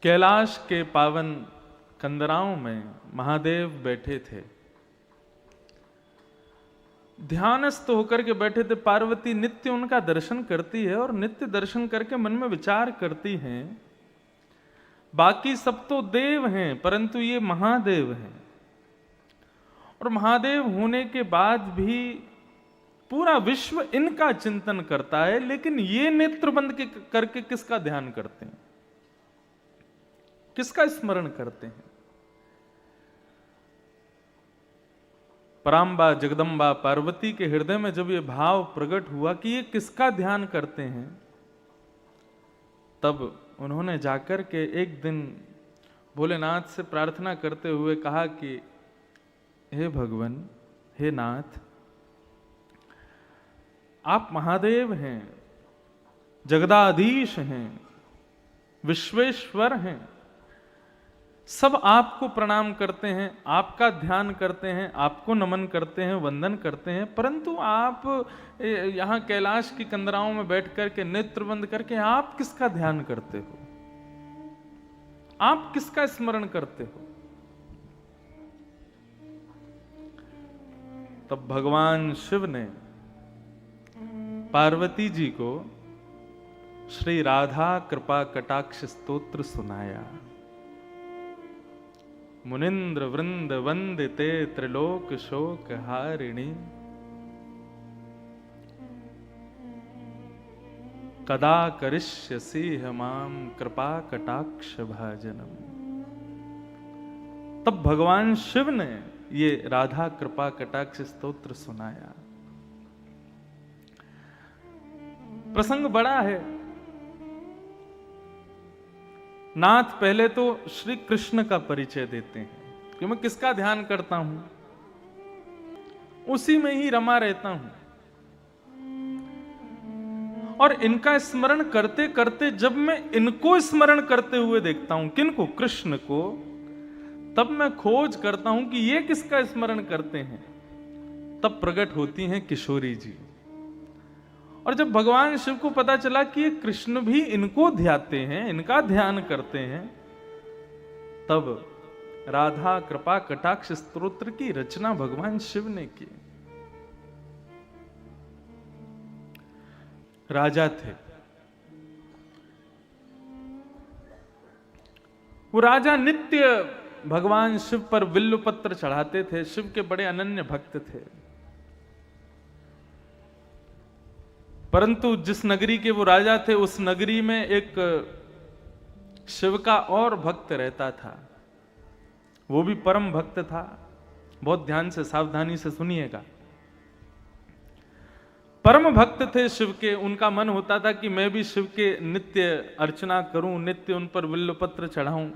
कैलाश के पावन कंदराओं में महादेव बैठे थे, ध्यानस्थ होकर के बैठे थे। पार्वती नित्य उनका दर्शन करती है और नित्य दर्शन करके मन में विचार करती हैं, बाकी सब तो देव हैं परंतु ये महादेव हैं, और महादेव होने के बाद भी पूरा विश्व इनका चिंतन करता है, लेकिन ये नेत्र बंद करके किसका ध्यान करते हैं, किसका स्मरण करते हैं? पराम्बा जगदम्बा पार्वती के हृदय में जब ये भाव प्रकट हुआ कि ये किसका ध्यान करते हैं, तब उन्होंने जाकर के एक दिन भोलेनाथ से प्रार्थना करते हुए कहा कि हे भगवान, हे नाथ, आप महादेव हैं, जगदाधीश हैं, विश्वेश्वर हैं, सब आपको प्रणाम करते हैं, आपका ध्यान करते हैं, आपको नमन करते हैं, वंदन करते हैं, परंतु आप यहां कैलाश की कंदराओं में बैठ करके नेत्र बंद करके आप किसका ध्यान करते हो, आप किसका स्मरण करते हो? तब भगवान शिव ने पार्वती जी को श्री राधा कृपा कटाक्ष स्तोत्र सुनाया। मुनिंद्र वृंद वंदिते त्रिलोक शोक हारिणी, कदा करिष्यसि माम कृपा कटाक्ष भाजनम। तब भगवान शिव ने ये राधा कृपा कटाक्ष स्तोत्र सुनाया। प्रसंग बड़ा है। नाथ पहले तो श्री कृष्ण का परिचय देते हैं कि मैं किसका ध्यान करता हूं, उसी में ही रमा रहता हूं, और इनका स्मरण करते करते जब मैं इनको स्मरण करते हुए देखता हूं, किनको? कृष्ण को, तब मैं खोज करता हूं कि ये किसका स्मरण करते हैं। तब प्रकट होती हैं किशोरी जी। और जब भगवान शिव को पता चला कि ये कृष्ण भी इनको ध्याते हैं, इनका ध्यान करते हैं, तब राधा कृपा कटाक्ष स्तोत्र की रचना भगवान शिव ने की। राजा थे, वो राजा नित्य भगवान शिव पर बिल्व पत्र चढ़ाते थे, शिव के बड़े अनन्य भक्त थे। परंतु जिस नगरी के वो राजा थे, उस नगरी में एक शिव का और भक्त रहता था, वो भी परम भक्त था। बहुत ध्यान से सावधानी से सुनिएगा। परम भक्त थे शिव के, उनका मन होता था कि मैं भी शिव के नित्य अर्चना करूं, नित्य उन पर बिल्व पत्र चढ़ाऊं।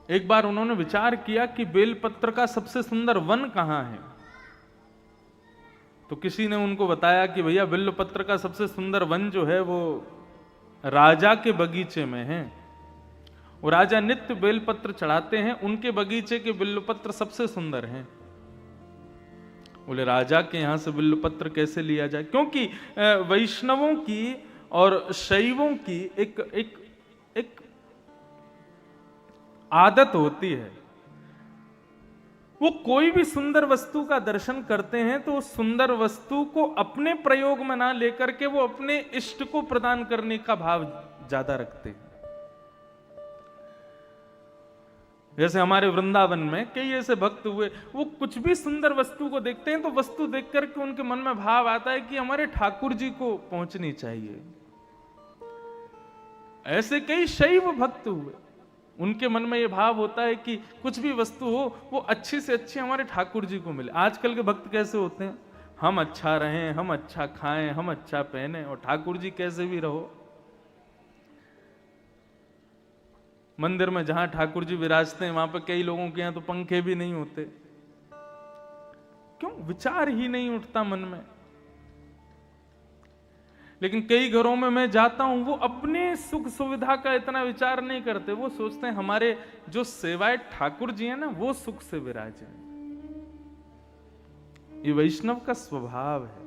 एक बार उन्होंने विचार किया कि बेलपत्र का सबसे सुंदर वन कहां है, तो किसी ने उनको बताया कि भैया बिल्वपत्र का सबसे सुंदर वन जो है वो राजा के बगीचे में है। वो राजा नित्य बेलपत्र चढ़ाते हैं, उनके बगीचे के बिल्वपत्र सबसे सुंदर हैं। बोले राजा के यहां से बिल्वपत्र कैसे लिया जाए, क्योंकि वैष्णवों की और शैवों की एक आदत होती है, वो कोई भी सुंदर वस्तु का दर्शन करते हैं तो उस सुंदर वस्तु को अपने प्रयोग में ना लेकर के वो अपने इष्ट को प्रदान करने का भाव ज्यादा रखते हैं। जैसे हमारे वृंदावन में कई ऐसे भक्त हुए, वो कुछ भी सुंदर वस्तु को देखते हैं तो वस्तु देख करके उनके मन में भाव आता है कि हमारे ठाकुर जी को पहुंचनी चाहिए। ऐसे कई शैव भक्त हुए, उनके मन में यह भाव होता है कि कुछ भी वस्तु हो वो अच्छी से अच्छी हमारे ठाकुर जी को मिले। आजकल के भक्त कैसे होते हैं, हम अच्छा रहें, हम अच्छा खाएं, हम अच्छा पहने, और ठाकुर जी कैसे भी रहो। मंदिर में जहां ठाकुर जी विराजते हैं वहां पर कई लोगों के यहां तो पंखे भी नहीं होते। क्यों? विचार ही नहीं उठता मन में। लेकिन कई घरों में मैं जाता हूं, वो अपने सुख सुविधा का इतना विचार नहीं करते, वो सोचते हैं हमारे जो सेवाए ठाकुर जी हैं ना वो सुख से विराजे। ये वैष्णव का स्वभाव है।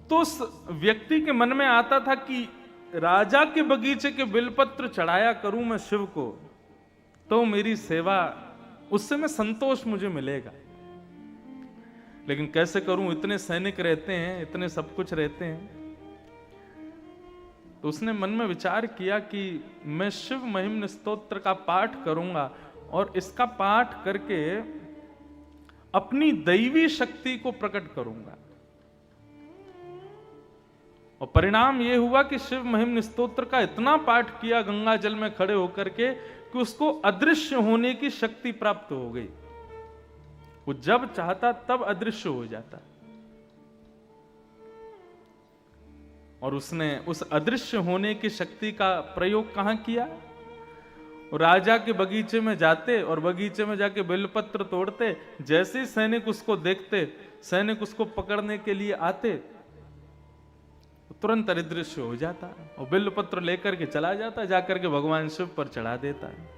तो उस व्यक्ति के मन में आता था कि राजा के बगीचे के बिलपत्र चढ़ाया करूं मैं शिव को, तो मेरी सेवा, उससे मैं संतोष मुझे मिलेगा। लेकिन कैसे करूं, इतने सैनिक रहते हैं, इतने सब कुछ रहते हैं। तो उसने मन में विचार किया कि मैं शिव महिम्न स्तोत्र का पाठ करूंगा और इसका पाठ करके अपनी दैवी शक्ति को प्रकट करूंगा। और परिणाम यह हुआ कि शिव महिम्न स्तोत्र का इतना पाठ किया गंगा जल में खड़े होकर के कि उसको अदृश्य होने की शक्ति प्राप्त हो गई। वो जब चाहता तब अदृश्य हो जाता। और उसने उस अदृश्य होने की शक्ति का प्रयोग कहां किया? राजा के बगीचे में जाते और बगीचे में जाके बेलपत्र तोड़ते। जैसे ही सैनिक उसको देखते, सैनिक उसको पकड़ने के लिए आते, तुरंत अदृश्य हो जाता और बेलपत्र लेकर के चला जाता, जाकर के भगवान शिव पर चढ़ा देता है।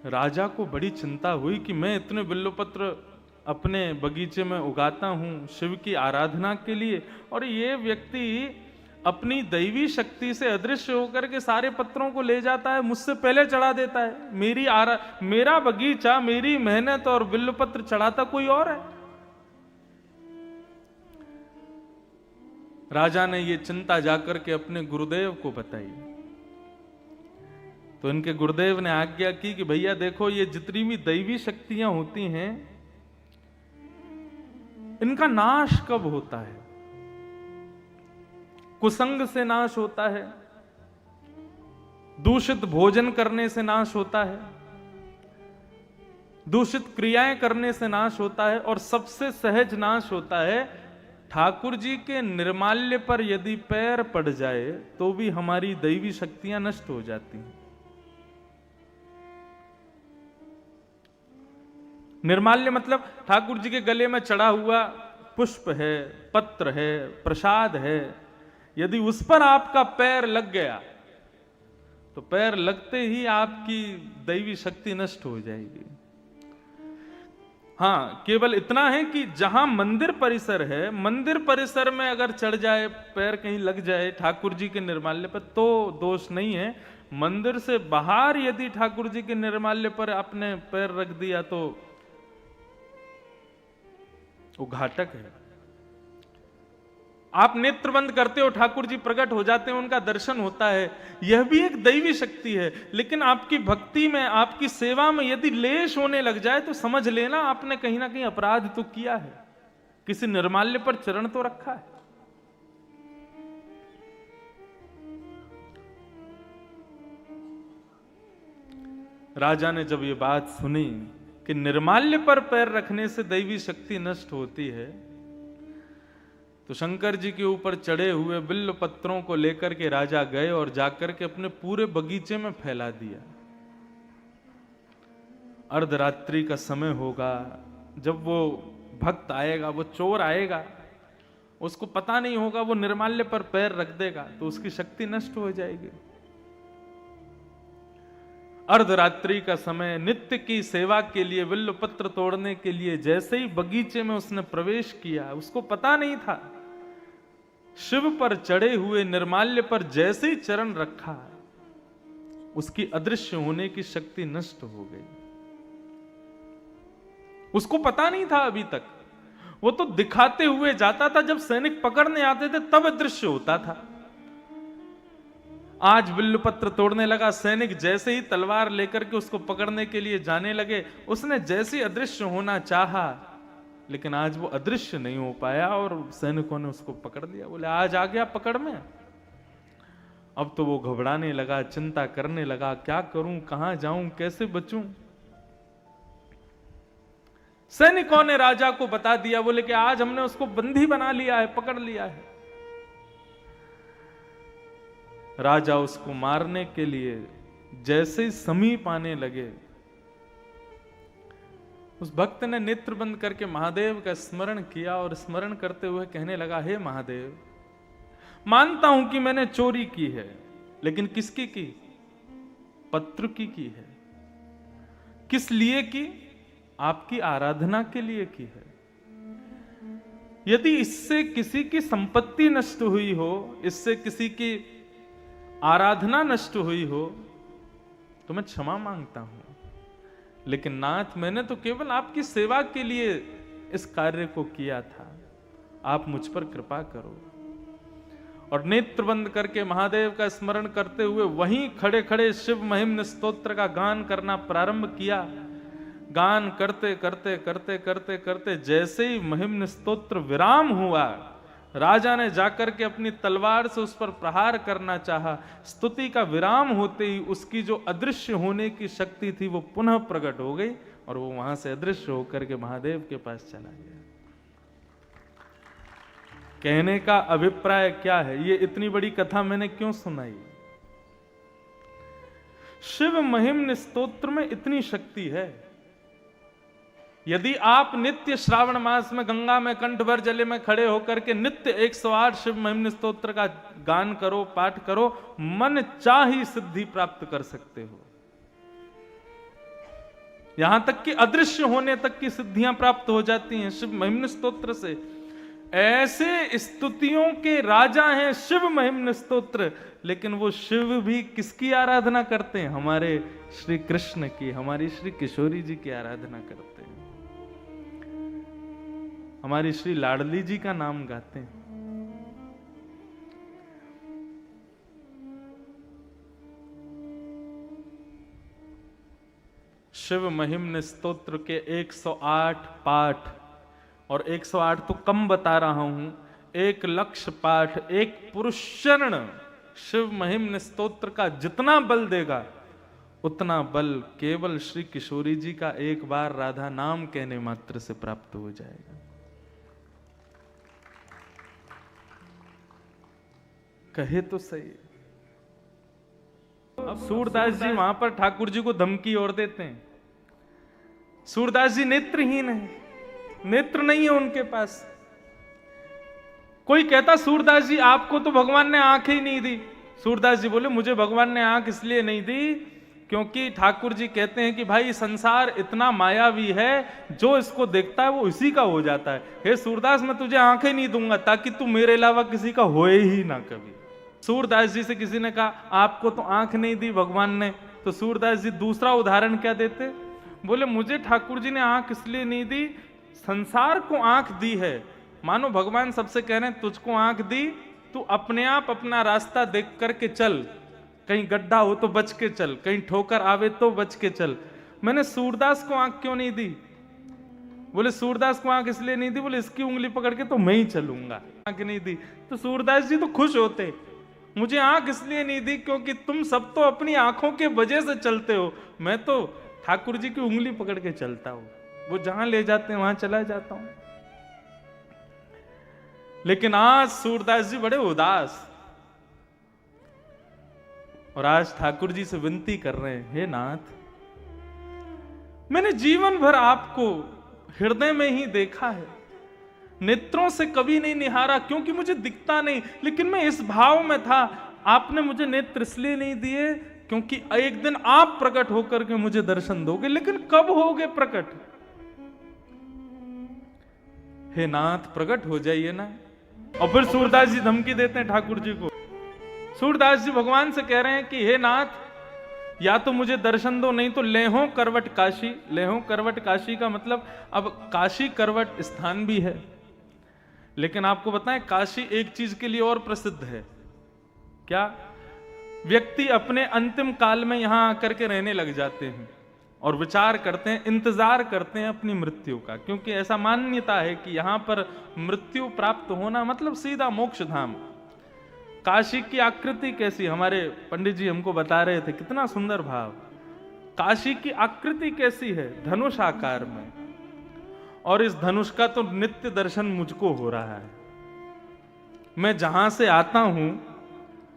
राजा को बड़ी चिंता हुई कि मैं इतने बिल्वपत्र अपने बगीचे में उगाता हूं शिव की आराधना के लिए, और ये व्यक्ति अपनी दैवी शक्ति से अदृश्य होकर के सारे पत्रों को ले जाता है, मुझसे पहले चढ़ा देता है। मेरा बगीचा, मेरी मेहनत और बिल्वपत्र चढ़ाता कोई और है। राजा ने ये चिंता जाकर के अपने गुरुदेव को बताई। तो इनके गुरुदेव ने आज्ञा की कि भैया देखो, ये जितनी भी दैवी शक्तियां होती हैं, इनका नाश कब होता है? कुसंग से नाश होता है, दूषित भोजन करने से नाश होता है, दूषित क्रियाएं करने से नाश होता है, और सबसे सहज नाश होता है ठाकुर जी के निर्माल्य पर यदि पैर पड़ जाए तो भी हमारी दैवी शक्तियां नष्ट हो जाती हैं। निर्माल्य मतलब ठाकुर जी के गले में चढ़ा हुआ पुष्प है, पत्र है, प्रसाद है, यदि उस पर आपका पैर लग गया तो पैर लगते ही आपकी दैवी शक्ति नष्ट हो जाएगी। हाँ, केवल इतना है कि जहां मंदिर परिसर है, मंदिर परिसर में अगर चढ़ जाए, पैर कहीं लग जाए ठाकुर जी के निर्माल्य पर, तो दोष नहीं है। मंदिर से बाहर यदि ठाकुर जी के निर्माल्य पर आपने पैर रख दिया तो वो घातक है। आप नेत्र बंद करते हो, ठाकुर जी प्रकट हो जाते हैं, उनका दर्शन होता है, यह भी एक दैवी शक्ति है। लेकिन आपकी भक्ति में, आपकी सेवा में यदि लेश होने लग जाए तो समझ लेना आपने कहीं ना कहीं अपराध तो किया है, किसी निर्माल्य पर चरण तो रखा है। राजा ने जब ये बात सुनी कि निर्माल्य पर पैर रखने से दैवी शक्ति नष्ट होती है, तो शंकर जी के ऊपर चढ़े हुए बिल्व पत्रों को लेकर के राजा गए और जाकर के अपने पूरे बगीचे में फैला दिया। अर्धरात्रि का समय होगा, जब वो भक्त आएगा, वो चोर आएगा, उसको पता नहीं होगा, वो निर्माल्य पर पैर रख देगा तो उसकी शक्ति नष्ट हो जाएगी। अर्धरात्रि का समय, नित्य की सेवा के लिए, बिल्व पत्र तोड़ने के लिए जैसे ही बगीचे में उसने प्रवेश किया, उसको पता नहीं था, शिव पर चढ़े हुए निर्माल्य पर जैसे ही चरण रखा, उसकी अदृश्य होने की शक्ति नष्ट हो गई। उसको पता नहीं था अभी तक, वो तो दिखाते हुए जाता था, जब सैनिक पकड़ने आते थे तब अदृश्य होता था। आज बिल्वपत्र तोड़ने लगा, सैनिक जैसे ही तलवार लेकर के उसको पकड़ने के लिए जाने लगे, उसने जैसे अदृश्य होना चाहा, लेकिन आज वो अदृश्य नहीं हो पाया और सैनिकों ने उसको पकड़ लिया। बोले आज आ गया पकड़ में। अब तो वो घबराने लगा, चिंता करने लगा, क्या करूं, कहां जाऊं, कैसे बचूं। सैनिकों ने राजा को बता दिया, बोले कि आज हमने उसको बंदी बना लिया है, पकड़ लिया है। राजा उसको मारने के लिए जैसे ही समीप आने लगे, उस भक्त ने नेत्र बंद करके महादेव का स्मरण किया और स्मरण करते हुए कहने लगा, हे महादेव, मानता हूं कि मैंने चोरी की है, लेकिन किसकी की? पत्र की है। किस लिए की? आपकी आराधना के लिए की है। यदि इससे किसी की संपत्ति नष्ट हुई हो, इससे किसी की आराधना नष्ट हुई हो, तो मैं क्षमा मांगता हूं। लेकिन नाथ, मैंने तो केवल आपकी सेवा के लिए इस कार्य को किया था, आप मुझ पर कृपा करो। और नेत्र बंद करके महादेव का स्मरण करते हुए वहीं खड़े खड़े शिव महिम्न स्तोत्र का गान करना प्रारंभ किया। गान करते करते करते करते करते जैसे ही महिम्न स्तोत्र विराम हुआ, राजा ने जाकर के अपनी तलवार से उस पर प्रहार करना चाहा। स्तुति का विराम होते ही उसकी जो अदृश्य होने की शक्ति थी वो पुनः प्रकट हो गई और वो वहां से अदृश्य होकर के महादेव के पास चला गया। कहने का अभिप्राय क्या है? ये इतनी बड़ी कथा मैंने क्यों सुनाई? शिव महिम्न स्तोत्र में इतनी शक्ति है। यदि आप नित्य श्रावण मास में गंगा में कंठ भर जले में खड़े होकर के नित्य 108 शिव महिम्न स्तोत्र का गान करो, पाठ करो, मन चाही सिद्धि प्राप्त कर सकते हो। यहां तक कि अदृश्य होने तक की सिद्धियां प्राप्त हो जाती हैं शिव महिम्न स्तोत्र से। ऐसे स्तुतियों के राजा हैं शिव महिम्न स्तोत्र, लेकिन वो शिव भी किसकी आराधना करते हैं? हमारे श्री कृष्ण की, हमारी श्री किशोरी जी की आराधना करते हैं, हमारी श्री लाडली जी का नाम गाते हैं। शिव महिम्न स्तोत्र के 108 पाठ, और 108 तो कम बता रहा हूं, 1,00,000 पाठ, एक पुरुष चरण शिव महिम्न स्तोत्र का जितना बल देगा, उतना बल केवल श्री किशोरी जी का एक बार राधा नाम कहने मात्र से प्राप्त हो जाएगा। कहे तो सही। अब सूरदास जी वहां पर ठाकुर जी को धमकी और देते हैं। सूरदास जी नेत्रहीन है, नेत्र नहीं है उनके पास। कोई कहता सूरदास जी आपको तो भगवान ने आंख ही नहीं दी। सूरदास जी बोले मुझे भगवान ने आंख इसलिए नहीं दी क्योंकि ठाकुर जी कहते हैं कि भाई संसार इतना मायावी है, जो इसको देखता है वो इसी का हो जाता है। हे सूरदास, मैं तुझे आंखें नहीं दूंगा ताकि तू मेरे अलावा किसी का होए ही ना कभी। सूरदास जी से किसी ने कहा आपको तो आंख नहीं दी भगवान ने, तो सूरदास जी दूसरा उदाहरण क्या देते? बोले मुझे ठाकुर जी ने आंख इसलिए नहीं दी, संसार को आंख दी है। मानो भगवान सबसे कह रहे हैं तुझको आंख दी, तू अपने आप अपना रास्ता देख करके चल, कहीं गड्ढा हो तो बच के चल, कहीं ठोकर आवे तो बच के चल। मैंने सूरदास को आंख क्यों नहीं दी? बोले सूरदास को आंख इसलिए नहीं दी, बोले इसकी उंगली पकड़ के तो मैं ही चलूंगा। आंख नहीं दी तो सूरदास जी तो खुश होते। मुझे आंख इसलिए नहीं दी क्योंकि तुम सब तो अपनी आंखों के वजह से चलते हो, मैं तो ठाकुर जी की उंगली पकड़ के चलता हूं, वो जहां ले जाते हैं वहां चला जाता हूं। लेकिन आज सूरदास जी बड़े उदास, और आज ठाकुर जी से विनती कर रहे हैं, हे नाथ, मैंने जीवन भर आपको हृदय में ही देखा है, नेत्रों से कभी नहीं निहारा क्योंकि मुझे दिखता नहीं, लेकिन मैं इस भाव में था। आपने मुझे नेत्र इसलिए नहीं दिए क्योंकि एक दिन आप प्रकट होकर के मुझे दर्शन दोगे, लेकिन कब होगे प्रकट? हे नाथ, प्रकट हो जाइए ना। और फिर सूरदास जी धमकी देते हैं ठाकुर जी को। सूरदास जी भगवान से कह रहे हैं कि हे नाथ, या तो मुझे दर्शन दो, नहीं तो लेहो करवट काशी। लेहो करवट काशी का मतलब, अब काशी करवट स्थान भी है, लेकिन आपको बताएं काशी एक चीज के लिए और प्रसिद्ध है। क्या? व्यक्ति अपने अंतिम काल में यहां आकर के रहने लग जाते हैं और विचार करते हैं, इंतजार करते हैं अपनी मृत्यु का, क्योंकि ऐसा मान्यता है कि यहां पर मृत्यु प्राप्त होना मतलब सीधा मोक्ष धाम। काशी की आकृति कैसी, हमारे पंडित जी हमको बता रहे थे, कितना सुंदर भाव। काशी की आकृति कैसी है? धनुष आकार में, और इस धनुष का तो नित्य दर्शन मुझको हो रहा है। मैं जहां से आता हूं,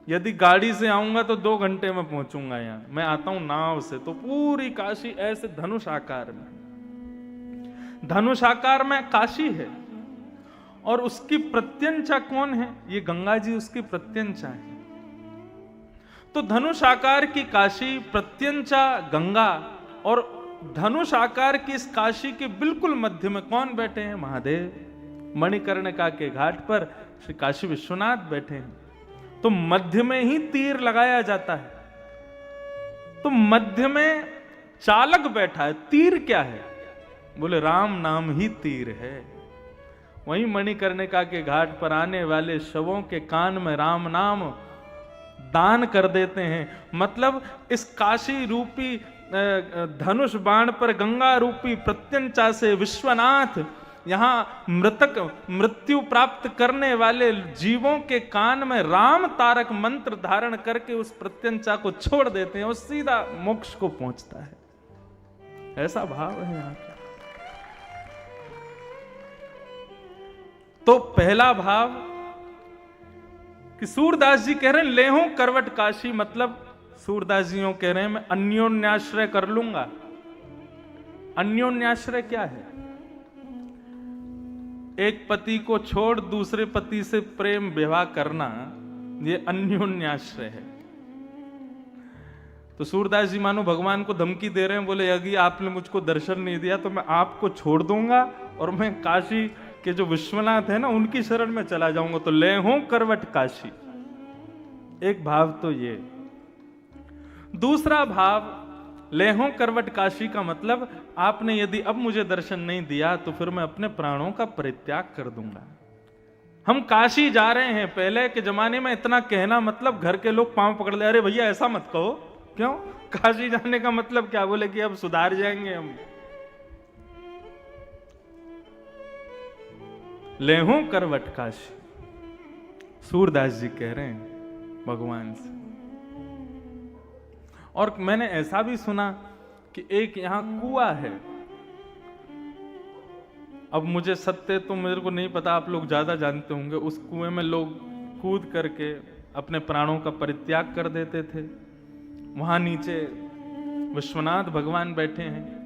यदि गाड़ी से आऊंगा तो 2 घंटे में पहुंचूंगा यहां। मैं आता हूं नाव से, तो पूरी काशी ऐसे धनुष आकार में, धनुष आकार में काशी है। और उसकी प्रत्यंचा कौन है? ये गंगा जी उसकी प्रत्यंचा है। तो धनुष आकार की काशी, प्रत्यंचा गंगा, और धनुष आकार की इस काशी के बिल्कुल मध्य में कौन बैठे हैं? महादेव। मणिकर्णिका के घाट पर श्री काशी विश्वनाथ बैठे हैं। तो मध्य में ही तीर लगाया जाता है। तो मध्य में चालक बैठा है। तीर क्या है? बोले राम नाम ही तीर है। वहीं मणिकर्णिका के घाट पर आने वाले शवों के कान में राम नाम दान कर देते हैं। मतलब इस काशी रूपी धनुष बाण पर गंगा रूपी प्रत्यंचा से विश्वनाथ यहां मृत्यु प्राप्त करने वाले जीवों के कान में राम तारक मंत्र धारण करके उस प्रत्यंचा को छोड़ देते हैं और सीधा मोक्ष को पहुंचता है। ऐसा भाव है यहां का। तो पहला भाव कि सूरदास जी कह रहे हैं लेहो करवट काशी, मतलब सूरदास जी कह रहे हैं मैं अन्योन्याश्रय कर लूंगा। अन्योन्याश्रय क्या है? एक पति को छोड़ दूसरे पति से प्रेम विवाह करना, ये अन्योन्याश्रय है। तो सूरदास जी मानो भगवान को धमकी दे रहे हैं, बोले यदि आपने मुझको दर्शन नहीं दिया तो मैं आपको छोड़ दूंगा और मैं काशी के जो विश्वनाथ है ना उनकी शरण में चला जाऊंगा। तो लेहो करवट काशी, एक भाव तो ये। दूसरा भाव लेहो करवट काशी का मतलब आपने यदि अब मुझे दर्शन नहीं दिया तो फिर मैं अपने प्राणों का परित्याग कर दूंगा। हम काशी जा रहे हैं। पहले के जमाने में इतना कहना मतलब घर के लोग पांव पकड़ ले, अरे भैया ऐसा मत कहो। क्यों? काशी जाने का मतलब क्या? बोले कि अब सुधार जाएंगे हम। लेहो करवट काशी, सूरदास जी कह रहे हैं भगवान से। और मैंने ऐसा भी सुना कि एक यहां कुआं है। अब मुझे सत्य तो मेरे को नहीं पता, आप लोग ज्यादा जानते होंगे। उस कुएं में लोग कूद करके अपने प्राणों का परित्याग कर देते थे। वहां नीचे विश्वनाथ भगवान बैठे हैं।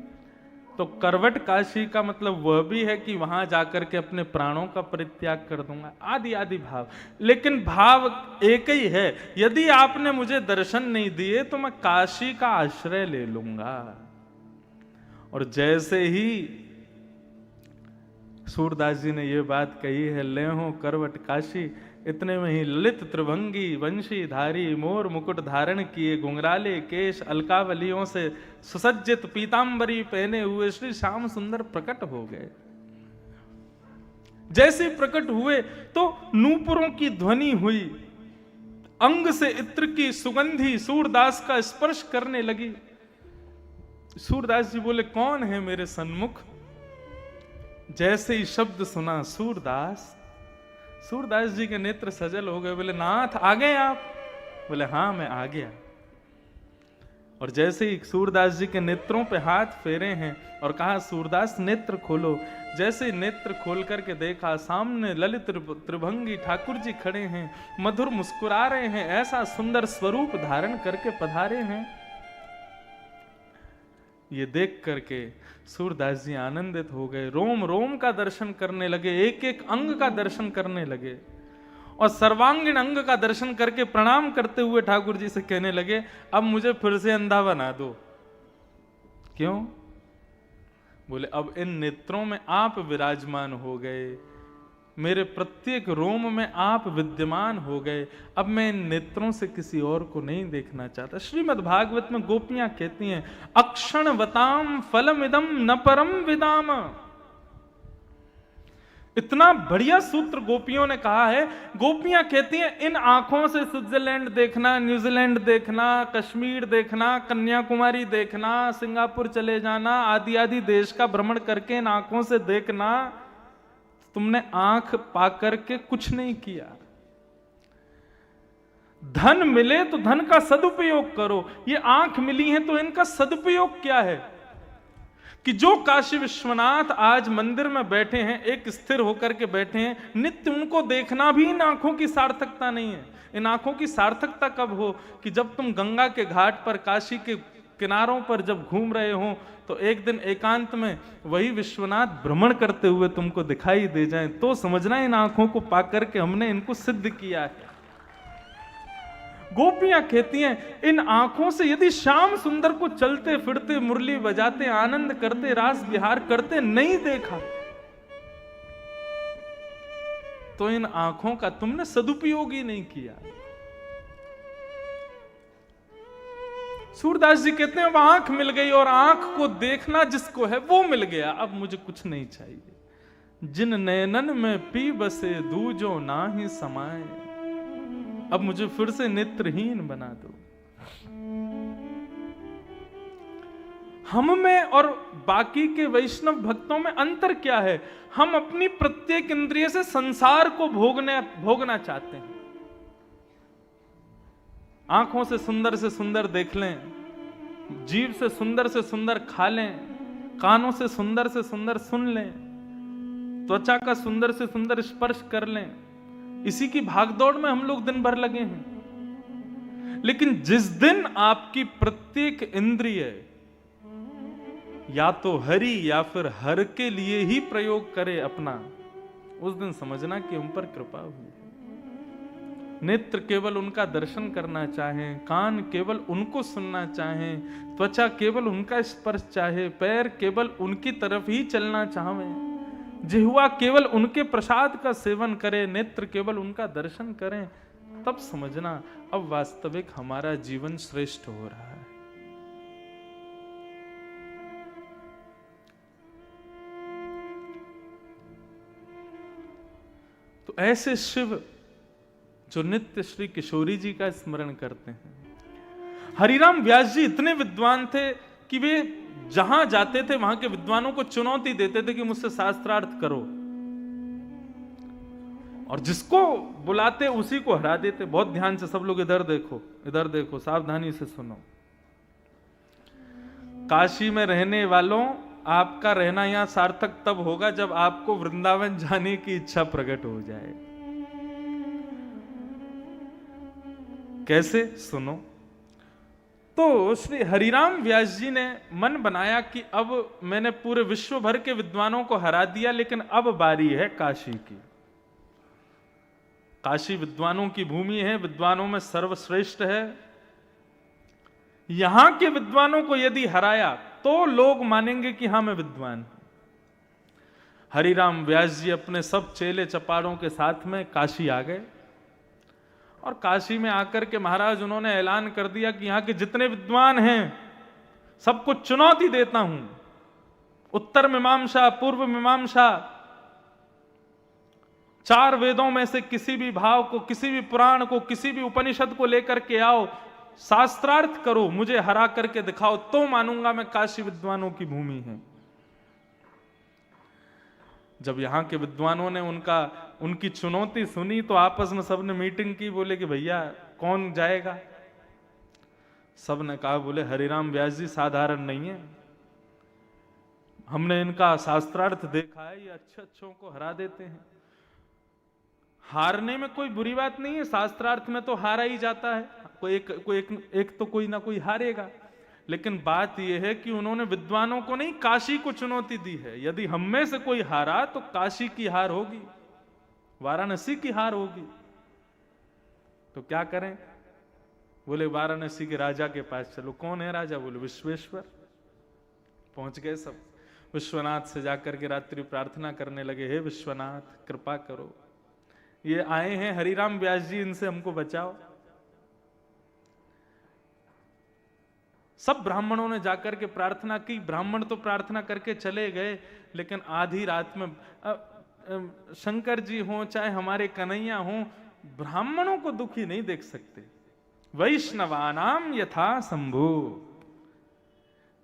तो करवट काशी का मतलब वह भी है कि वहां जाकर के अपने प्राणों का परित्याग कर दूंगा, आदि आदि भाव। लेकिन भाव एक ही है, यदि आपने मुझे दर्शन नहीं दिए तो मैं काशी का आश्रय ले लूंगा। और जैसे ही सूरदास जी ने यह बात कही है, लेहो करवट काशी, इतने में ही ललित त्रिभंगी वंशी धारी मोर मुकुट धारण किए घुंघराले केश अलकावलियों से सुसज्जित पीतांबरी पहने हुए श्री श्याम सुंदर प्रकट हो गए। जैसे प्रकट हुए तो नूपुरों की ध्वनि हुई, अंग से इत्र की सुगंधी सूरदास का स्पर्श करने लगी। सूरदास जी बोले कौन है मेरे सन्मुख? जैसे ही शब्द सुना सूरदास, सूरदास जी के नेत्र सजल हो गए। बोले नाथ आ गए आप? बोले हाँ मैं आ गया। और जैसे ही सूरदास जी के नेत्रों पे हाथ फेरे हैं और कहा सूरदास नेत्र खोलो। जैसे ही नेत्र खोल करके देखा, सामने ललित त्रिभंगी ठाकुर जी खड़े हैं, मधुर मुस्कुरा रहे हैं, ऐसा सुंदर स्वरूप धारण करके पधारे हैं। ये देख करके सूरदास जी आनंदित हो गए, रोम रोम का दर्शन करने लगे, एक एक अंग का दर्शन करने लगे और सर्वांगीण अंग का दर्शन करके प्रणाम करते हुए ठाकुर जी से कहने लगे अब मुझे फिर से अंधा बना दो। क्यों? बोले अब इन नेत्रों में आप विराजमान हो गए, मेरे प्रत्येक रोम में आप विद्यमान हो गए, अब मैं इन नेत्रों से किसी और को नहीं देखना चाहता। श्रीमद् भागवत में गोपियां कहती हैं अक्षण वताम फलमिदम न परम विदाम। इतना बढ़िया सूत्र गोपियों ने कहा है। गोपियां कहती हैं इन आंखों से स्विट्जरलैंड देखना, न्यूजीलैंड देखना, कश्मीर देखना, कन्याकुमारी देखना, सिंगापुर चले जाना, आदि आदि देश का भ्रमण करके इन आंखों से देखना, तुमने आंख पाकर के कुछ नहीं किया। धन मिले तो धन का सदुपयोग करो। ये आंख मिली है तो इनका सदुपयोग क्या है कि जो काशी विश्वनाथ आज मंदिर में बैठे हैं, एक स्थिर होकर के बैठे हैं, नित्य उनको देखना भी इन आंखों की सार्थकता नहीं है। इन आंखों की सार्थकता कब हो कि जब तुम गंगा के घाट पर, काशी के किनारों पर जब घूम रहे हो तो एक दिन एकांत में वही विश्वनाथ भ्रमण करते हुए तुमको दिखाई दे जाए, तो समझना इन आंखों को पाकर के हमने इनको सिद्ध किया है। गोपियां कहती हैं, इन आंखों से यदि श्याम सुंदर को चलते फिरते, मुरली बजाते, आनंद करते, रास विहार करते नहीं देखा, तो इन आंखों का तुमने सदुपयोग ही नहीं किया। सूरदास जी कहते हैं, अब आंख मिल गई और आंख को देखना जिसको है वो मिल गया, अब मुझे कुछ नहीं चाहिए। जिन नयनन में पी बसे दूजो ना ही समाए, अब मुझे फिर से नेत्रहीन बना दो। हम में और बाकी के वैष्णव भक्तों में अंतर क्या है? हम अपनी प्रत्येक इंद्रिय से संसार को भोगना चाहते हैं। आंखों से सुंदर देख लें, जीभ से सुंदर खा लें, कानों से सुंदर सुन लें, त्वचा का सुंदर से सुंदर स्पर्श कर लें। इसी की भागदौड़ में हम लोग दिन भर लगे हैं। लेकिन जिस दिन आपकी प्रत्येक इंद्रिय या तो हरि या फिर हर के लिए ही प्रयोग करे अपना, उस दिन समझना कि उन पर कृपा हुई है। नेत्र केवल उनका दर्शन करना चाहें, कान केवल उनको सुनना चाहें, त्वचा केवल उनका स्पर्श चाहे, पैर केवल उनकी तरफ ही चलना चाहें, जिह्वा केवल उनके प्रसाद का सेवन करे, नेत्र केवल उनका दर्शन करें, तब समझना अब वास्तविक हमारा जीवन श्रेष्ठ हो रहा है। तो ऐसे शिव जो नित्य श्री किशोरी जी का स्मरण करते हैं। हरिराम व्यास जी इतने विद्वान थे कि वे जहां जाते थे वहां के विद्वानों को चुनौती देते थे कि मुझसे शास्त्रार्थ करो, और जिसको बुलाते उसी को हरा देते। बहुत ध्यान से सब लोग इधर देखो, सावधानी से सुनो। काशी में रहने वालों, आपका रहना यहां सार्थक तब होगा जब आपको वृंदावन जाने की इच्छा प्रकट हो जाए। कैसे? सुनो। तो श्री हरिराम व्यास जी ने मन बनाया कि अब मैंने पूरे विश्व भर के विद्वानों को हरा दिया, लेकिन अब बारी है काशी की। काशी विद्वानों की भूमि है, विद्वानों में सर्वश्रेष्ठ है। यहां के विद्वानों को यदि हराया तो लोग मानेंगे कि हां मैं विद्वान हूं। हरिराम व्यास जी अपने सब चेले चपाड़ों के साथ में काशी आ गए, और काशी में आकर के महाराज उन्होंने ऐलान कर दिया कि यहां के जितने विद्वान हैं सबको चुनौती देता हूं। उत्तर मीमांसा, पूर्व मीमांसा, 4 वेदों में से किसी भी भाव को, किसी भी पुराण को, किसी भी उपनिषद को लेकर के आओ, शास्त्रार्थ करो, मुझे हरा करके दिखाओ, तो मानूंगा मैं काशी विद्वानों की भूमि है। जब यहां के विद्वानों ने उनकी चुनौती सुनी तो आपस में सबने मीटिंग की, बोले कि भैया कौन जाएगा? सबने कहा, बोले हरिराम व्यास जी साधारण नहीं है, हमने इनका शास्त्रार्थ देखा है, ये अच्छों को हरा देते हैं। हारने में कोई बुरी बात नहीं है, शास्त्रार्थ में तो हारा ही जाता है, एक तो कोई ना कोई हारेगा। लेकिन बात यह है कि उन्होंने विद्वानों को नहीं, काशी को चुनौती दी है। यदि हम में से कोई हारा तो काशी की हार होगी, वाराणसी की हार होगी। तो क्या करें? बोले वाराणसी के राजा के पास चलो। कौन है राजा? बोले विश्वेश्वर। पहुंच गए सब, विश्वनाथ से जाकर के रात्रि प्रार्थना करने लगे, हे विश्वनाथ कृपा करो, ये आए हैं हरिराम व्यास जी, इनसे हमको बचाओ। सब ब्राह्मणों ने जाकर के प्रार्थना की। ब्राह्मण तो प्रार्थना करके चले गए, लेकिन आधी रात में शंकर जी हों चाहे हमारे कन्हैया हों, ब्राह्मणों को दुखी नहीं देख सकते। वैष्णवानाम यथा शंभु,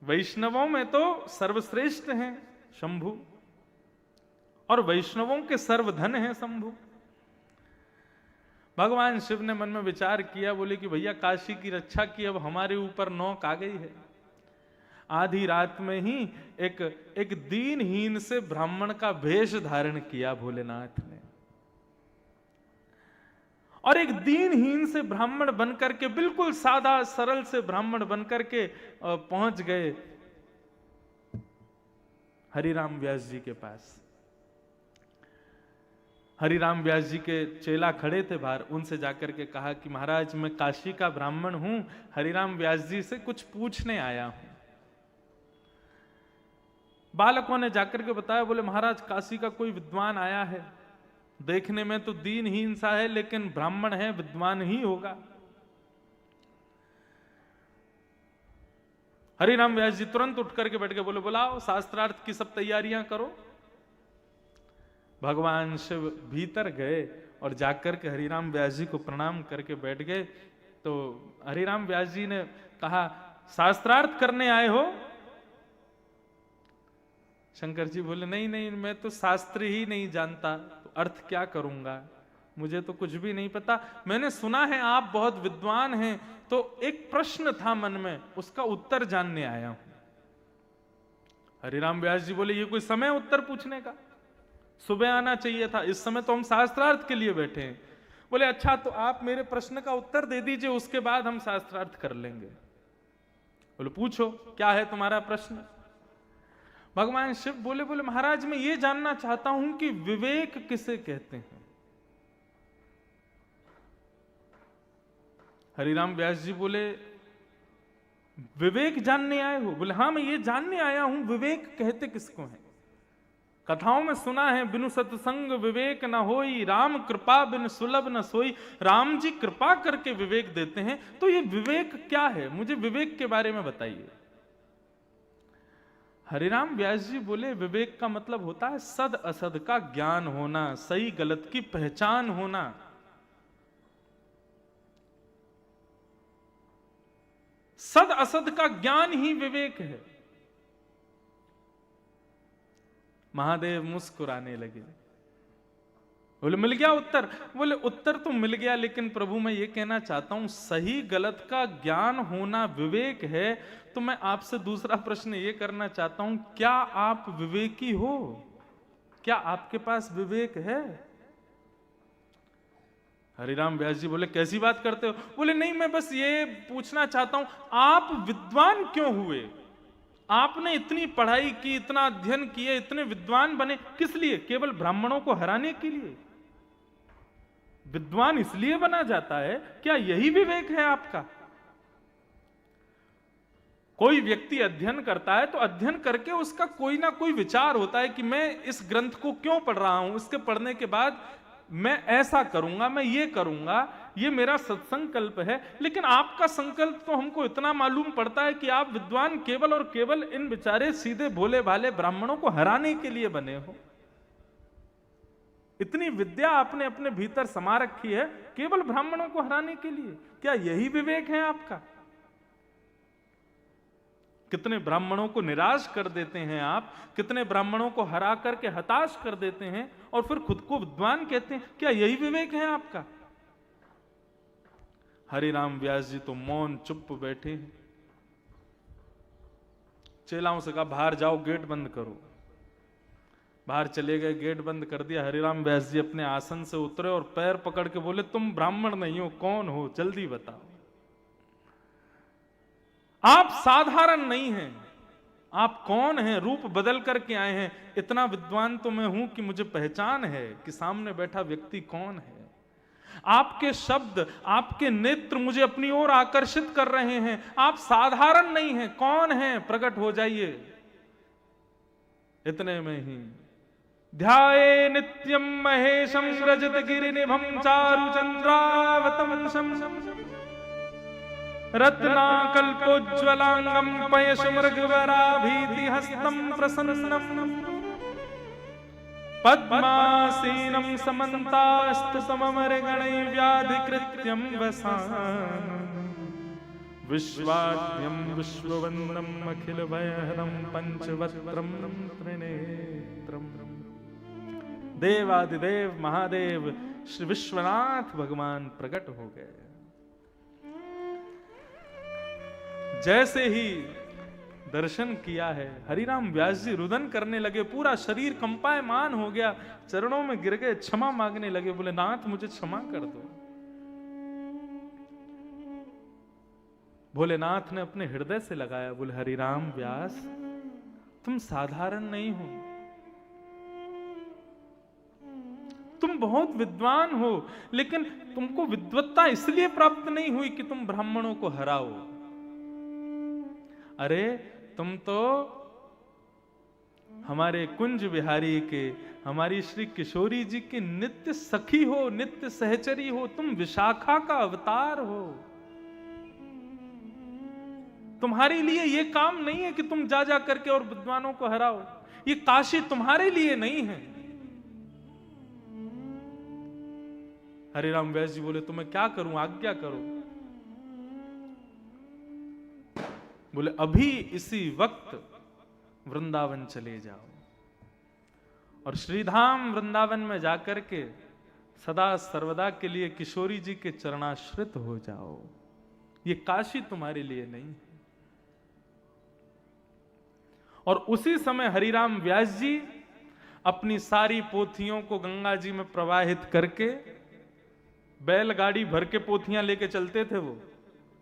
वैष्णवों में तो सर्वश्रेष्ठ हैं शंभु, और वैष्णवों के सर्वधन हैं शंभु। भगवान शिव ने मन में विचार किया, बोले कि भैया काशी की रक्षा की, अब हमारे ऊपर नौक आ गई है। आधी रात में ही एक दीनहीन से ब्राह्मण का वेश धारण किया भोलेनाथ ने, और एक दीनहीन से ब्राह्मण बनकर के, बिल्कुल सादा सरल से ब्राह्मण बनकर के पहुंच गए हरिराम व्यास जी के पास। हरिराम व्यास जी के चेला खड़े थे बाहर, उनसे जाकर के कहा कि महाराज मैं काशी का ब्राह्मण हूं, हरिराम व्यास जी से कुछ पूछने आया हूं। बालकों ने जाकर के बताया, बोले महाराज काशी का कोई विद्वान आया है, देखने में तो दीनहीन सा है लेकिन ब्राह्मण है, विद्वान ही होगा। हरिराम व्यास जी तुरंत उठ करके बैठ के बोले, बुलाओ, शास्त्रार्थ की सब तैयारियां करो। भगवान शिव भीतर गए और जाकर के हरिराम व्यास जी को प्रणाम करके बैठ गए। तो हरिराम व्यास जी ने कहा, शास्त्रार्थ करने आए हो? शंकर जी बोले, नहीं नहीं, मैं तो शास्त्र ही नहीं जानता, तो अर्थ क्या करूंगा, मुझे तो कुछ भी नहीं पता। मैंने सुना है आप बहुत विद्वान हैं, तो एक प्रश्न था मन में, उसका उत्तर जानने आया हूं। हरिराम व्यास जी बोले, ये कोई समय उत्तर पूछने का? सुबह आना चाहिए था, इस समय तो हम शास्त्रार्थ के लिए बैठे हैं। बोले अच्छा, तो आप मेरे प्रश्न का उत्तर दे दीजिए, उसके बाद हम शास्त्रार्थ कर लेंगे। बोले पूछो, क्या है तुम्हारा प्रश्न? भगवान शिव बोले, महाराज मैं ये जानना चाहता हूं कि विवेक किसे कहते हैं? हरिराम व्यास जी बोले, विवेक जानने आए हो? बोले हाँ, मैं ये जानने आया हूं विवेक कहते किसको हैं। कथाओं में सुना है, बिनु सत्संग विवेक न होई, राम कृपा बिन सुलभ न सोई। राम जी कृपा करके विवेक देते हैं, तो ये विवेक क्या है, मुझे विवेक के बारे में बताइए। हरिराम व्यास जी बोले, विवेक का मतलब होता है सद असद का ज्ञान होना, सही गलत की पहचान होना। सद असद का ज्ञान ही विवेक है। महादेव मुस्कुराने लगे, बोले मिल गया उत्तर? बोले उत्तर तो मिल गया, लेकिन प्रभु मैं ये कहना चाहता हूं सही गलत का ज्ञान होना विवेक है, तो मैं आपसे दूसरा प्रश्न ये करना चाहता हूं, क्या आप विवेकी हो? क्या आपके पास विवेक है? हरिराम व्यास जी बोले, कैसी बात करते हो? बोले नहीं, मैं बस ये पूछना चाहता हूं, आप विद्वान क्यों हुए? आपने इतनी पढ़ाई की, इतना अध्ययन किए, इतने विद्वान बने, किस लिए? केवल ब्राह्मणों को हराने के लिए? विद्वान इसलिए बना जाता है? क्या यही विवेक है आपका? कोई व्यक्ति अध्ययन करता है तो अध्ययन करके उसका कोई ना कोई विचार होता है कि मैं इस ग्रंथ को क्यों पढ़ रहा हूं, इसके पढ़ने के बाद मैं ऐसा करूंगा, मैं ये करूंगा, ये मेरा सत्संकल्प है। लेकिन आपका संकल्प तो हमको इतना मालूम पड़ता है कि आप विद्वान केवल और केवल इन बेचारे सीधे भोले भाले ब्राह्मणों को हराने के लिए बने हो। इतनी विद्या आपने अपने भीतर समा रखी है केवल ब्राह्मणों को हराने के लिए। क्या यही विवेक है आपका? कितने ब्राह्मणों को निराश कर देते हैं आप, कितने ब्राह्मणों को हरा करके हताश कर देते हैं और फिर खुद को विद्वान कहते हैं। क्या यही विवेक है आपका? हरिराम व्यास जी तो मौन चुप बैठे हैं। चेलाओं से कहा बाहर जाओ, गेट बंद करो। बाहर चले गए, गेट बंद कर दिया। हरिराम व्यास जी अपने आसन से उतरे और पैर पकड़ के बोले, तुम ब्राह्मण नहीं हो, कौन हो, जल्दी बताओ। आप साधारण नहीं हैं, आप कौन हैं? रूप बदल करके आए हैं। इतना विद्वान तो मैं हूं कि मुझे पहचान है कि सामने बैठा व्यक्ति कौन है। आपके शब्द, आपके नेत्र मुझे अपनी ओर आकर्षित कर रहे हैं। आप साधारण नहीं हैं, कौन हैं? प्रकट हो जाइए। इतने में ही ध्याये नित्यम महेशम रजत गिरिनिभं चारु चंद्रावतंसम रत्नाकल्पोज्ज्वलांगं पयशमृगवराभीति हस्तं प्रसन्नं पद्मासीनं समन्तास्तुतममरगणैर्व्याधिकृत्यं वसानं विश्वाद्यं विश्ववन्दनं अखिलभयहरं पंचवक्त्रं त्रिनेत्रं। देवादिदेव महादेव श्री विश्वनाथ भगवान प्रकट हो गए। जैसे ही दर्शन किया है, हरिराम व्यास जी रुदन करने लगे, पूरा शरीर कंपायमान हो गया, चरणों में गिर गए, क्षमा मांगने लगे। बोले नाथ मुझे क्षमा कर दो। भोलेनाथ ने अपने हृदय से लगाया, बोले हरिराम व्यास तुम साधारण नहीं हो, तुम तुम बहुत विद्वान हो, लेकिन तुमको विद्वत्ता इसलिए प्राप्त नहीं हुई कि तुम ब्राह्मणों को हराओ। अरे तुम तो हमारे कुंज बिहारी के, हमारी श्री किशोरी जी के नित्य सखी हो, नित्य सहचरी हो, तुम विशाखा का अवतार हो। तुम्हारे लिए ये काम नहीं है कि तुम जा जा करके और विद्वानों को हराओ। ये काशी तुम्हारे लिए नहीं है। हरिराम व्यास जी बोले तो मैं क्या करूं, आज्ञा करो। बोले अभी इसी वक्त वृंदावन चले जाओ और श्रीधाम वृंदावन में जाकर के सदा सर्वदा के लिए किशोरी जी के चरणाश्रित हो जाओ। ये काशी तुम्हारे लिए नहीं है। और उसी समय हरिराम व्यास जी अपनी सारी पोथियों को गंगा जी में प्रवाहित करके, बैलगाड़ी भर के पोथियां लेके चलते थे वो,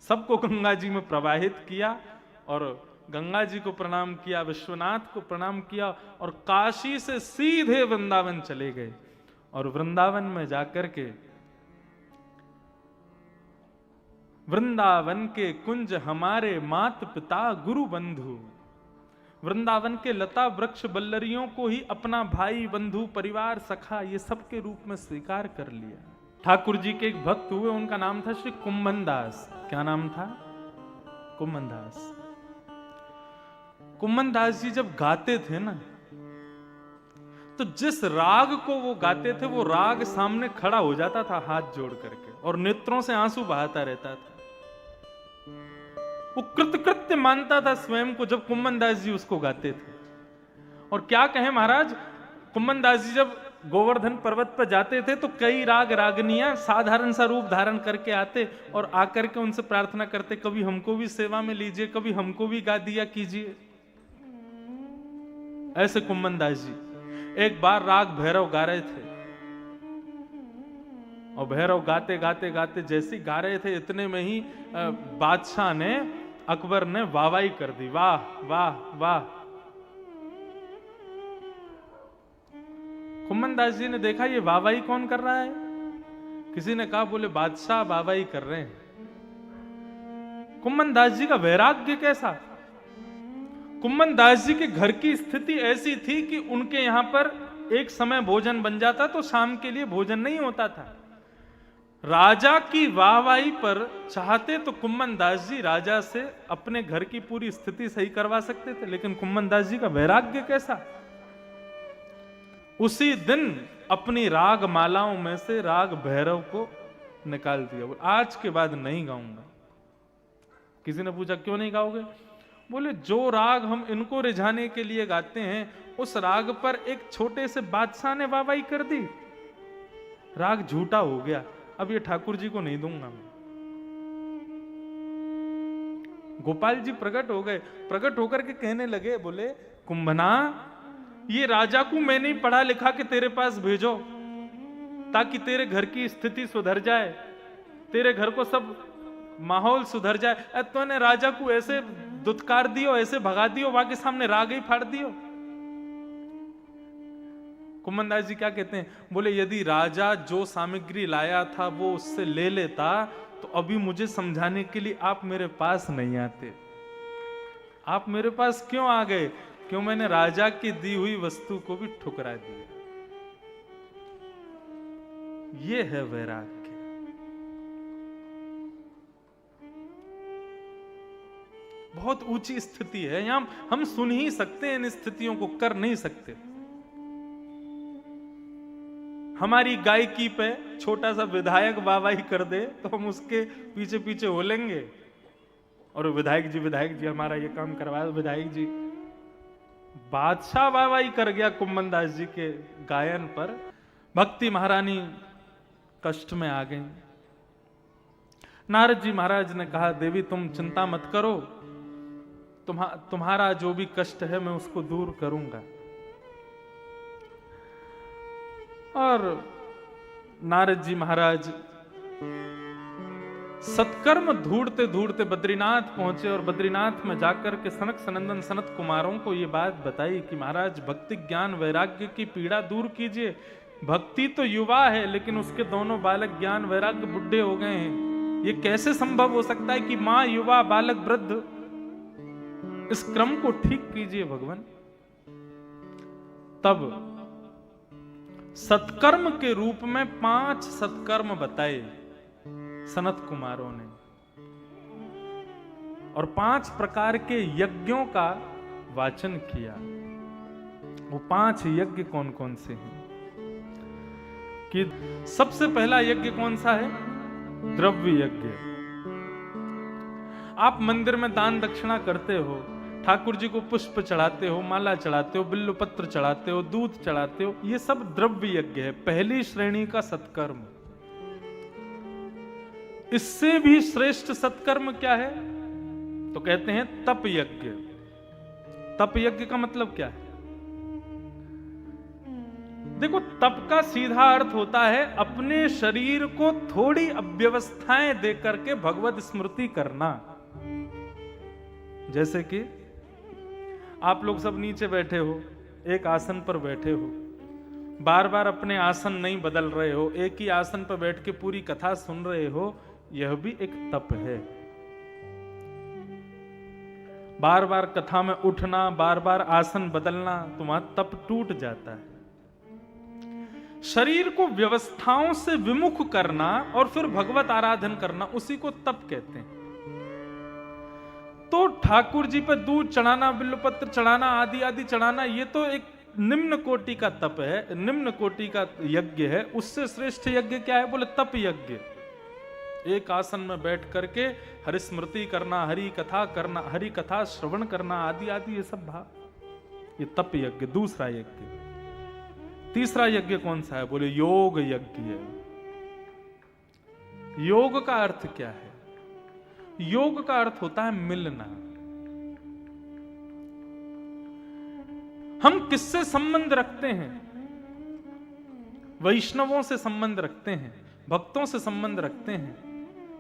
सबको गंगा जी में प्रवाहित किया और गंगा जी को प्रणाम किया, विश्वनाथ को प्रणाम किया और काशी से सीधे वृंदावन चले गए। और वृंदावन में जाकर के वृंदावन के कुंज हमारे मात पिता गुरु बंधु, वृंदावन के लता वृक्ष बल्लरियों को ही अपना भाई बंधु परिवार सखा ये सब के रूप में स्वीकार कर लिया। ठाकुर जी के एक भक्त हुए, उनका नाम था श्री कुंभन दास। क्या नाम था? कुंभन दास। कुंभन दास जी जब गाते थे ना, तो जिस राग को वो गाते थे वो राग सामने खड़ा हो जाता था हाथ जोड़ करके और नेत्रों से आंसू बहाता रहता था। वो कृतकृत्य मानता था स्वयं को जब कुंभन दास जी उसको गाते थे। और क्या कहें महाराज, कुंभन दास जी जब गोवर्धन पर्वत पर जाते थे तो कई राग रागनियां साधारण सा रूप धारण करके आते और आकर के उनसे प्रार्थना करते, कभी हमको भी सेवा में लीजिए, कभी हमको भी गा दिया कीजिए। ऐसे कुंभन दास जी एक बार राग भैरव गा रहे थे और भैरव गाते गाते गाते जैसे गा रहे थे, इतने में ही बादशाह ने, अकबर ने वाहवाही कर दी, वाह वाह वाह। कुंभन दास जी ने देखा ये वाहवाही कौन कर रहा है। किसी ने कहा, बोले बादशाह वाहवाही कर रहे हैं। कुंभन दास जी का वैराग्य कैसा। कुंभन दास जी के घर की स्थिति ऐसी थी कि उनके यहां पर एक समय भोजन बन जाता तो शाम के लिए भोजन नहीं होता था। राजा की वाहवाही पर चाहते तो कुंभन दास जी राजा से अपने घर की पूरी स्थिति सही करवा सकते थे, लेकिन कुंभन दास जी का वैराग्य कैसा। उसी दिन अपनी राग मालाओं में से राग भैरव को निकाल दिया। आज के बाद नहीं गाऊंगा। किसी ने पूछा क्यों नहीं गाओगे? बोले जो राग हम इनको रिझाने के लिए गाते हैं, उस राग पर एक छोटे से बादशाह ने वाहवाही कर दी, राग झूठा हो गया। अब ये ठाकुर जी को नहीं दूंगा मैं। गोपाल जी प्रकट हो गए, प्रकट होकर के कहने लगे, बोले कुंभना, ये राजा को मैं नहीं पढ़ा लिखा के तेरे पास भेजो ताकि तेरे घर की स्थिति सुधर जाए, तेरे घर को सब माहौल सुधर जाए। तूने राजा को ऐसे दुत्कार दियो, ऐसे भगा दियो, वहां के सामने राग ही फाड़ दियो। कुंभन दास जी क्या कहते हैं? बोले यदि राजा जो सामग्री लाया था वो उससे ले लेता तो अभी मुझे समझाने के लिए आप मेरे पास नहीं आते। आप मेरे पास क्यों आ गए? क्यों मैंने राजा की दी हुई वस्तु को भी ठुकरा दिया। ये है वैराग्य। बहुत ऊंची स्थिति है, यहां हम सुन ही सकते हैं, इन स्थितियों को कर नहीं सकते। हमारी गायकी पे छोटा सा विधायक वाहवाही कर दे तो हम उसके पीछे पीछे होलेंगे और विधायक जी हमारा ये काम करवा दो, विधायक जी। बादशाह वाहवाही कर गया कुंभन दास जी के गायन पर। भक्ति महारानी कष्ट में आ गई। नारद जी महाराज ने कहा, देवी तुम चिंता मत करो, तुम्हारा जो भी कष्ट है मैं उसको दूर करूंगा। और नारद जी महाराज सत्कर्म ढूंढते ढूंढते बद्रीनाथ पहुंचे और बद्रीनाथ में जाकर के सनक सनंदन सनत कुमारों को ये बात बताई कि महाराज भक्ति ज्ञान वैराग्य की पीड़ा दूर कीजिए, भक्ति तो युवा है, लेकिन उसके दोनों बालक ज्ञान वैराग्य बुढ़े हो गए हैं। ये कैसे संभव हो सकता है कि मां युवा बालक वृद्ध? इस क्रम को ठीक कीजिए भगवान। तब सत्कर्म के रूप में 5 सत्कर्म बताए सनत कुमारों ने, और 5 प्रकार के यज्ञों का वाचन किया। वो 5 यज्ञ कौन कौन से हैं? कि सबसे पहला यज्ञ कौन सा है? द्रव्य यज्ञ। आप मंदिर में दान दक्षिणा करते हो, ठाकुर जी को पुष्प चढ़ाते हो, माला चढ़ाते हो, बिल्व पत्र चढ़ाते हो, दूध चढ़ाते हो, ये सब द्रव्य यज्ञ है, पहली श्रेणी का सत्कर्म। इससे भी श्रेष्ठ सत्कर्म क्या है? तो कहते हैं तप यज्ञ। तप यज्ञ का मतलब क्या है? देखो, तप का सीधा अर्थ होता है अपने शरीर को थोड़ी अव्यवस्थाएं दे करके भगवत स्मृति करना। जैसे कि आप लोग सब नीचे बैठे हो, एक आसन पर बैठे हो, बार बार अपने आसन नहीं बदल रहे हो, एक ही आसन पर बैठ के पूरी कथा सुन रहे हो, यह भी एक तप है। बार बार कथा में उठना, बार बार आसन बदलना, तुम्हारा तप टूट जाता है। शरीर को व्यवस्थाओं से विमुख करना और फिर भगवत आराधन करना, उसी को तप कहते हैं। तो ठाकुर जी पर दूध चढ़ाना, बिल्वपत्र चढ़ाना, आदि आदि चढ़ाना, ये तो एक निम्न कोटि का तप है, निम्न कोटि का यज्ञ है। उससे श्रेष्ठ यज्ञ क्या है? बोले तप यज्ञ। एक आसन में बैठ करके हरि स्मृति करना, हरि कथा करना, हरि कथा श्रवण करना, आदि आदि ये सब भाव, ये तप यज्ञ। दूसरा यज्ञ। तीसरा यज्ञ कौन सा है? बोले योग यज्ञ है। योग का अर्थ क्या है? योग का अर्थ होता है मिलना। हम किससे संबंध रखते हैं? वैष्णवों से संबंध रखते हैं, भक्तों से संबंध रखते हैं,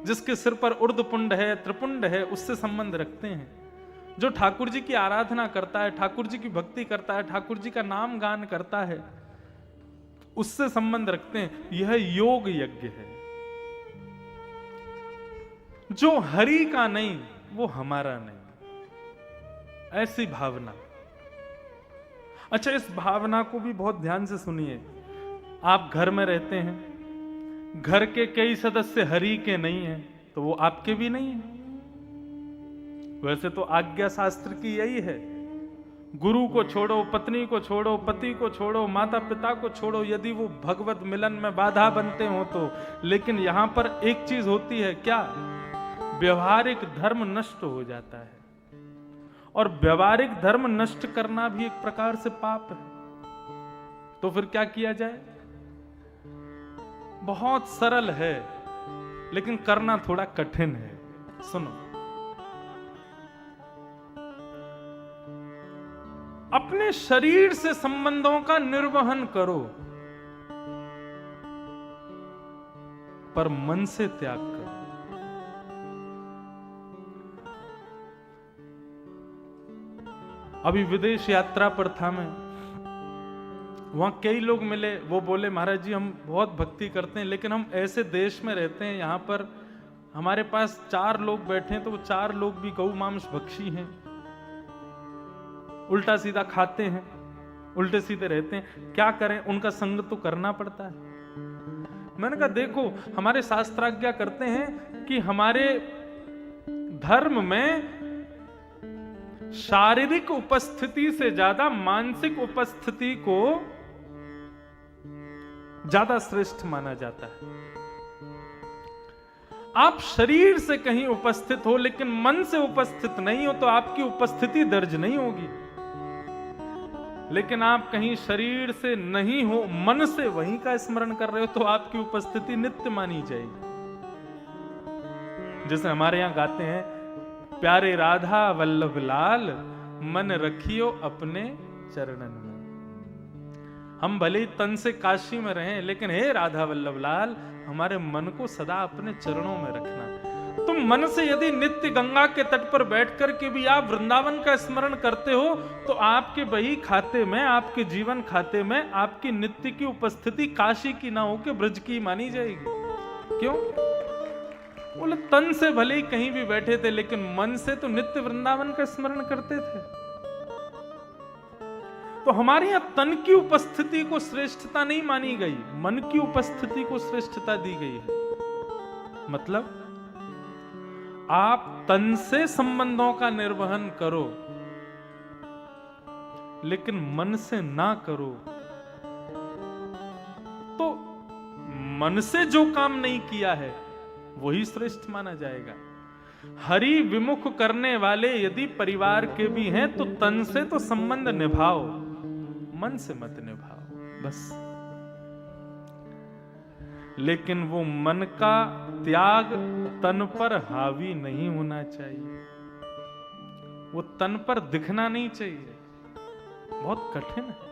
जिसके सिर पर उर्ध्वपुंड है, त्रिपुंड है, उससे संबंध रखते हैं। जो ठाकुर जी की आराधना करता है, ठाकुर जी की भक्ति करता है, ठाकुर जी का नाम गान करता है, उससे संबंध रखते हैं। यह योग यज्ञ है। जो हरि का नहीं, वो हमारा नहीं, ऐसी भावना। अच्छा, इस भावना को भी बहुत ध्यान से सुनिए। आप घर में रहते हैं, घर के कई सदस्य हरि के नहीं हैं, तो वो आपके भी नहीं हैं। वैसे तो आज्ञा शास्त्र की यही है, गुरु को छोड़ो, पत्नी को छोड़ो, पति को छोड़ो, माता पिता को छोड़ो, यदि वो भगवत मिलन में बाधा बनते हो तो। लेकिन यहां पर एक चीज होती है, क्या? व्यवहारिक धर्म नष्ट हो जाता है, और व्यवहारिक धर्म नष्ट करना भी एक प्रकार से पाप है। तो फिर क्या किया जाए? बहुत सरल है, लेकिन करना थोड़ा कठिन है। सुनो, अपने शरीर से संबंधों का निर्वहन करो, पर मन से त्याग करो। अभी विदेश यात्रा पर था मैं, वहां कई लोग मिले, वो बोले महाराज जी हम बहुत भक्ति करते हैं, लेकिन हम ऐसे देश में रहते हैं, यहाँ पर हमारे पास 4 लोग बैठे हैं, तो वो 4 लोग भी गौ मांस भक्षी हैं, उल्टा सीधा खाते हैं, उल्टे सीधे रहते हैं, क्या करें? उनका संग तो करना पड़ता है। मैंने कहा देखो, हमारे शास्त्राज्ञा करते हैं कि हमारे धर्म में शारीरिक उपस्थिति से ज्यादा मानसिक उपस्थिति को ज्यादा श्रेष्ठ माना जाता है। आप शरीर से कहीं उपस्थित हो, लेकिन मन से उपस्थित नहीं हो, तो आपकी उपस्थिति दर्ज नहीं होगी। लेकिन आप कहीं शरीर से नहीं हो, मन से वहीं का स्मरण कर रहे हो, तो आपकी उपस्थिति नित्य मानी जाएगी। जैसे हमारे यहां गाते हैं, प्यारे राधा वल्लभ लाल, मन रखियो अपने चरणन में। हम भले ही तन से काशी में रहें, लेकिन हे राधा वल्लभ लाल, हमारे मन को सदा अपने चरणों में रखना। तुम मन से यदि नित्य गंगा के तट पर बैठकर के भी आप वृंदावन का स्मरण करते हो तो आपके बही खाते में, आपके जीवन खाते में आपकी नित्य की उपस्थिति काशी की ना हो के ब्रज की मानी जाएगी। क्यों? बोले तन से भले ही कहीं भी बैठे थे लेकिन मन से तो नित्य वृंदावन का स्मरण करते थे। तो हमारे यहां तन की उपस्थिति को श्रेष्ठता नहीं मानी गई, मन की उपस्थिति को श्रेष्ठता दी गई है। मतलब आप तन से संबंधों का निर्वहन करो लेकिन मन से ना करो, तो मन से जो काम नहीं किया है वही श्रेष्ठ माना जाएगा। हरि विमुख करने वाले यदि परिवार के भी हैं तो तन से तो संबंध निभाओ, मन से मत निभाओ बस। लेकिन वो मन का त्याग तन पर हावी नहीं होना चाहिए, वो तन पर दिखना नहीं चाहिए। बहुत कठिन है।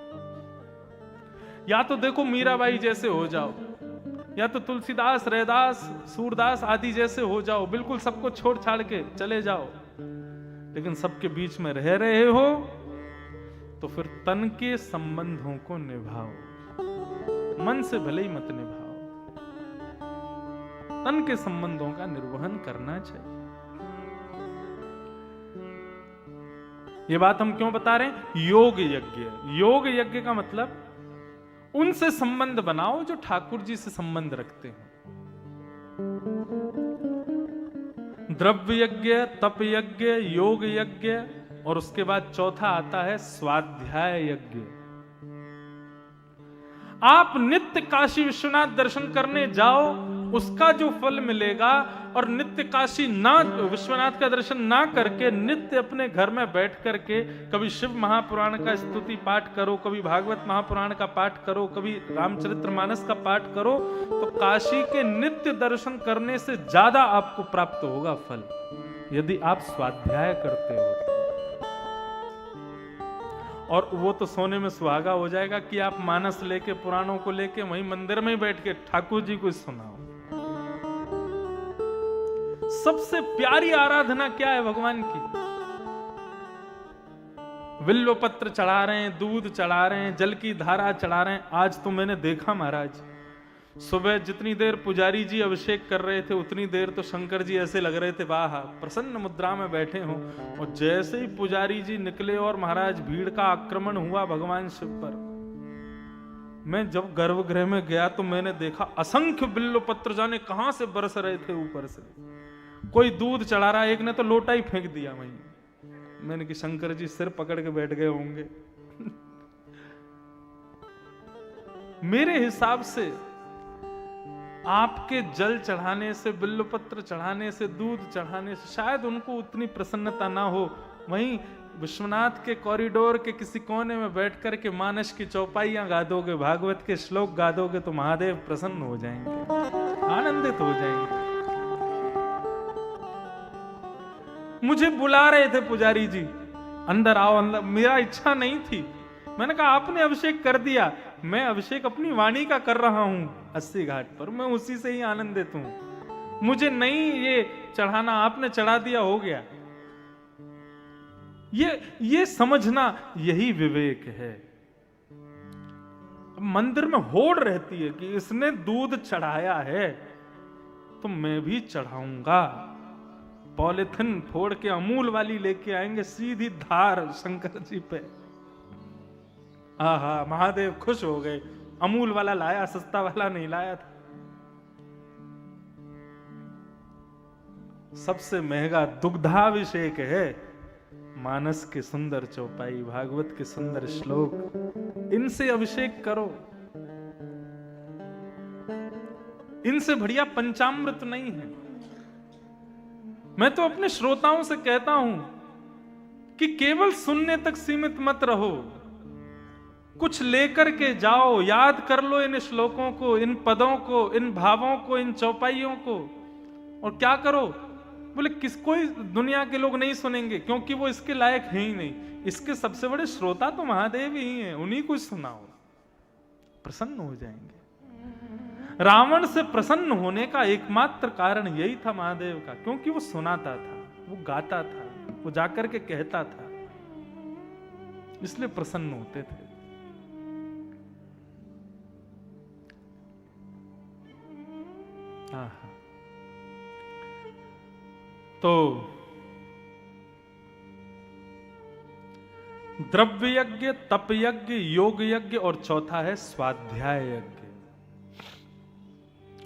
या तो देखो मीराबाई जैसे हो जाओ, या तो तुलसीदास, रैदास, सूरदास आदि जैसे हो जाओ, बिल्कुल सबको छोड़ छाड़ के चले जाओ। लेकिन सबके बीच में रह रहे हो तो फिर तन के संबंधों को निभाओ, मन से भले ही मत निभाओ। तन के संबंधों का निर्वहन करना चाहिए। ये बात हम क्यों बता रहे हैं? योग यज्ञ, योग यज्ञ का मतलब उनसे संबंध बनाओ जो ठाकुर जी से संबंध रखते हैं। द्रव्य यज्ञ, तप यज्ञ, योग यज्ञ, और उसके बाद चौथा आता है स्वाध्याय यज्ञ। आप नित्य काशी विश्वनाथ दर्शन करने जाओ, उसका जो फल मिलेगा, और नित्य काशी ना विश्वनाथ का दर्शन ना करके नित्य अपने घर में बैठ करके कभी शिव महापुराण का स्तुति पाठ करो, कभी भागवत महापुराण का पाठ करो, कभी रामचरितमानस का पाठ करो, तो काशी के नित्य दर्शन करने से ज्यादा आपको प्राप्त होगा फल, यदि आप स्वाध्याय करते हो। और वो तो सोने में सुहागा हो जाएगा कि आप मानस लेके, पुराणों को लेके वहीं मंदिर में ही बैठ के ठाकुर जी को सुनाओ। सबसे प्यारी आराधना क्या है भगवान की? बिल्व पत्र चढ़ा रहे हैं, दूध चढ़ा रहे हैं, जल की धारा चढ़ा रहे हैं। आज तो मैंने देखा महाराज, सुबह जितनी देर पुजारी जी अभिषेक कर रहे थे उतनी देर तो शंकर जी ऐसे लग रहे थे वाह प्रसन्न मुद्रा में बैठे हों, और जैसे ही पुजारी जी निकले और महाराज भीड़ का आक्रमण हुआ भगवान शिव पर। मैं जब गर्भगृह में गया तो मैंने देखा असंख्य बिल्व पत्र जाने कहां से बरस रहे थे ऊपर से। कोई दूध चढ़ा रहा, एक ने तो लोटा ही फेंक दिया वहीं। मैंने कि शंकर जी सिर पकड़ के बैठ गए होंगे। मेरे हिसाब से आपके जल चढ़ाने से, बिल्व पत्र चढ़ाने से, दूध चढ़ाने से शायद उनको उतनी प्रसन्नता ना हो। वहीं विश्वनाथ के कॉरिडोर के किसी कोने में बैठ कर के मानस की चौपाइयां गा दोगे, भागवत के श्लोक गा दोगे तो महादेव प्रसन्न हो जाएंगे, आनंदित हो जाएंगे। मुझे बुला रहे थे पुजारी जी, अंदर आओ अंदर। मेरा इच्छा नहीं थी, मैंने कहा आपने अभिषेक कर दिया, मैं अभिषेक अपनी वाणी का कर रहा हूं 80 घाट पर, मैं उसी से ही आनंदित हूं। मुझे नहीं ये चढ़ाना, आपने चढ़ा दिया हो गया। ये समझना यही विवेक है। मंदिर में होड़ रहती है कि इसने दूध चढ़ाया है तो मैं भी चढ़ाऊंगा। पॉलिथिन फोड़ के अमूल वाली लेके आएंगे, सीधी धार शंकर जी पे। आहा, महादेव खुश हो गए, अमूल वाला लाया, सस्ता वाला नहीं लाया था। सबसे महंगा दुग्धाभिषेक है मानस के सुंदर चौपाई, भागवत के सुंदर श्लोक, इनसे अभिषेक करो। इनसे बढ़िया पंचामृत नहीं है। मैं तो अपने श्रोताओं से कहता हूं कि केवल सुनने तक सीमित मत रहो, कुछ लेकर के जाओ, याद कर लो इन श्लोकों को, इन पदों को, इन भावों को, इन चौपाइयों को। और क्या करो? बोले कोई दुनिया के लोग नहीं सुनेंगे क्योंकि वो इसके लायक है ही नहीं। इसके सबसे बड़े श्रोता तो महादेव ही हैं, उन्हीं को सुनाओ, प्रसन्न हो जाएंगे। रावण से प्रसन्न होने का एकमात्र कारण यही था महादेव का, क्योंकि वो सुनाता था, वो गाता था, वो जाकर के कहता था, इसलिए प्रसन्न होते थे। तो द्रव्य यज्ञ, तप यज्ञ, योग यज्ञ और चौथा है स्वाध्याय यज्ञ।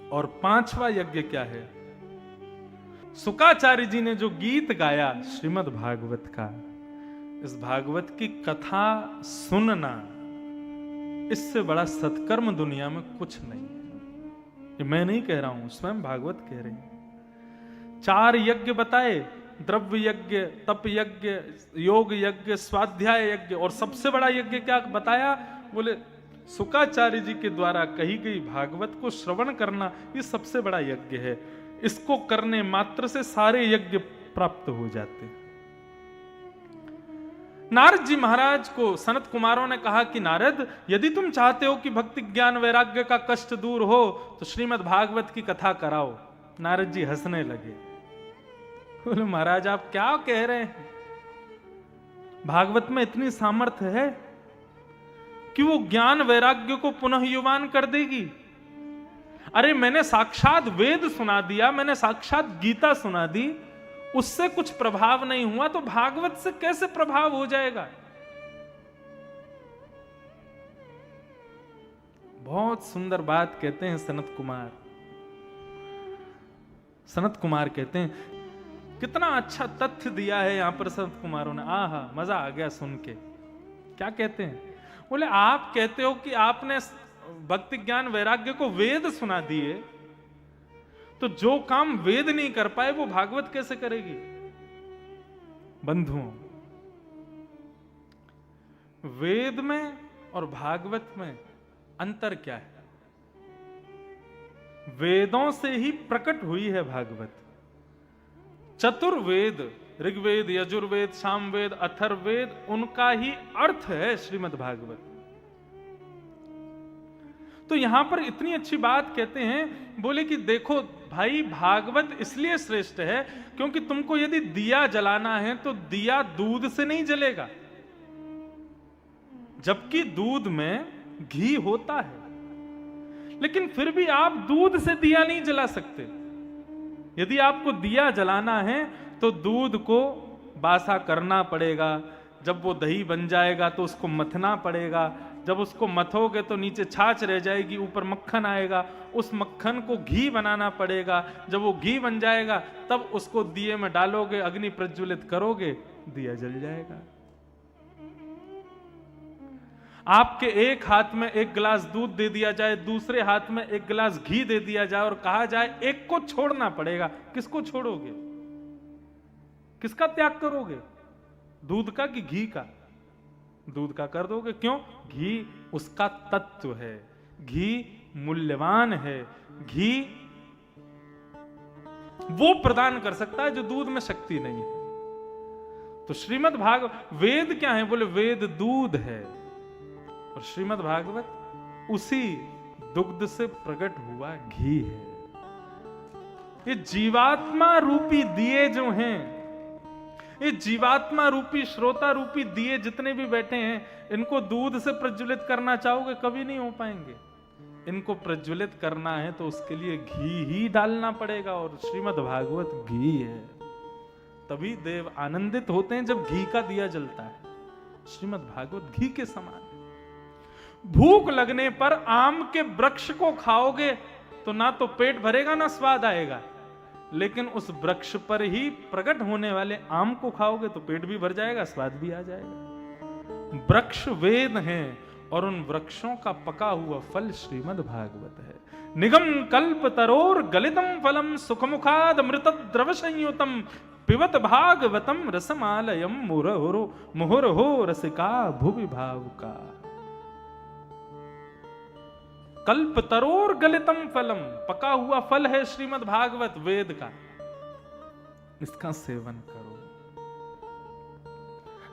और पांचवा यज्ञ क्या है? शुकाचार्य जी ने जो गीत गाया श्रीमद् भागवत का, इस भागवत की कथा सुनना, इससे बड़ा सत्कर्म दुनिया में कुछ नहीं है। ये मैं नहीं कह रहा हूं, स्वयं भागवत कह रहे हैं। 4 यज्ञ बताए, द्रव्य यज्ञ, तप यज्ञ, योग यज्ञ, स्वाध्याय यज्ञ, और सबसे बड़ा यज्ञ क्या बताया? बोले शुकाचार्य जी के द्वारा कही गई भागवत को श्रवण करना, ये सबसे बड़ा यज्ञ है। इसको करने मात्र से सारे यज्ञ प्राप्त हो जाते हैं। नारद जी महाराज को सनत कुमारों ने कहा कि नारद, यदि तुम चाहते हो कि भक्ति ज्ञान वैराग्य का कष्ट दूर हो तो श्रीमद् भागवत की कथा कराओ। नारद जी हंसने लगे, बोले महाराज आप क्या कह रहे हैं? भागवत में इतनी सामर्थ्य है कि वो ज्ञान वैराग्य को पुनः युवान कर देगी। अरे मैंने साक्षात वेद सुना दिया, मैंने साक्षात गीता सुना दी, उससे कुछ प्रभाव नहीं हुआ तो भागवत से कैसे प्रभाव हो जाएगा? बहुत सुंदर बात कहते हैं सनत कुमार। सनत कुमार कहते हैं, कितना अच्छा तथ्य दिया है यहां पर सनत कुमारों ने, आहा मजा आ गया सुन के। क्या कहते हैं? बोले आप कहते हो कि आपने भक्ति ज्ञान वैराग्य को वेद सुना दिए, तो जो काम वेद नहीं कर पाए वो भागवत कैसे करेगी? बंधुओं, वेद में और भागवत में अंतर क्या है? वेदों से ही प्रकट हुई है भागवत। चतुर्वेद, ऋग्वेद, यजुर्वेद, सामवेद, अथर्ववेद, उनका ही अर्थ है श्रीमद् भागवत। तो यहां पर इतनी अच्छी बात कहते हैं, बोले कि देखो भाई, भागवत इसलिए श्रेष्ठ है क्योंकि तुमको यदि दिया जलाना है तो दिया दूध से नहीं जलेगा, जबकि दूध में घी होता है। लेकिन फिर भी आप दूध से दिया नहीं जला सकते। यदि आपको दिया जलाना है तो दूध को बासा करना पड़ेगा, जब वो दही बन जाएगा तो उसको मथना पड़ेगा, जब उसको मथोगे तो नीचे छाछ रह जाएगी, ऊपर मक्खन आएगा, उस मक्खन को घी बनाना पड़ेगा, जब वो घी बन जाएगा तब उसको दिए में डालोगे, अग्नि प्रज्वलित करोगे, दिया जल जाएगा। आपके एक हाथ में एक गिलास दूध दे दिया जाए, दूसरे हाथ में एक गिलास घी दे दिया जाए और कहा जाए एक को छोड़ना पड़ेगा, किसको छोड़ोगे? किसका त्याग करोगे? दूध का कि घी का? दूध का कर दोगे। क्यों? घी उसका तत्व है, घी मूल्यवान है, घी वो प्रदान कर सकता है जो दूध में शक्ति नहीं है। तो श्रीमद् भागवत, वेद क्या है? बोले वेद दूध है और श्रीमद् भागवत उसी दुग्ध से प्रकट हुआ घी है। ये जीवात्मा रूपी दिए जो हैं, ये जीवात्मा रूपी, श्रोता रूपी दिए जितने भी बैठे हैं, इनको दूध से प्रज्वलित करना चाहोगे कभी नहीं हो पाएंगे। इनको प्रज्वलित करना है तो उसके लिए घी ही डालना पड़ेगा, और श्रीमद् भागवत घी है। तभी देव आनंदित होते हैं जब घी का दिया जलता है। श्रीमद् भागवत घी के समान है। भूख लगने पर आम के वृक्ष को खाओगे तो ना तो पेट भरेगा ना स्वाद आएगा, लेकिन उस वृक्ष पर ही प्रकट होने वाले आम को खाओगे तो पेट भी भर जाएगा, स्वाद भी आ जाएगा। वृक्ष वेद हैं और उन वृक्षों का पका हुआ फल श्रीमद् भागवत है। निगम कल्प तरोर गलितम फलम सुखमुखाद अमृत द्रव संयुतम पिबत भागवतम रसमालयम मुहुर्हो रसिका भुवि भावुका। कल्प तरोर गलितम फलम, पका हुआ फल है श्रीमद् भागवत वेद का, इसका सेवन करो।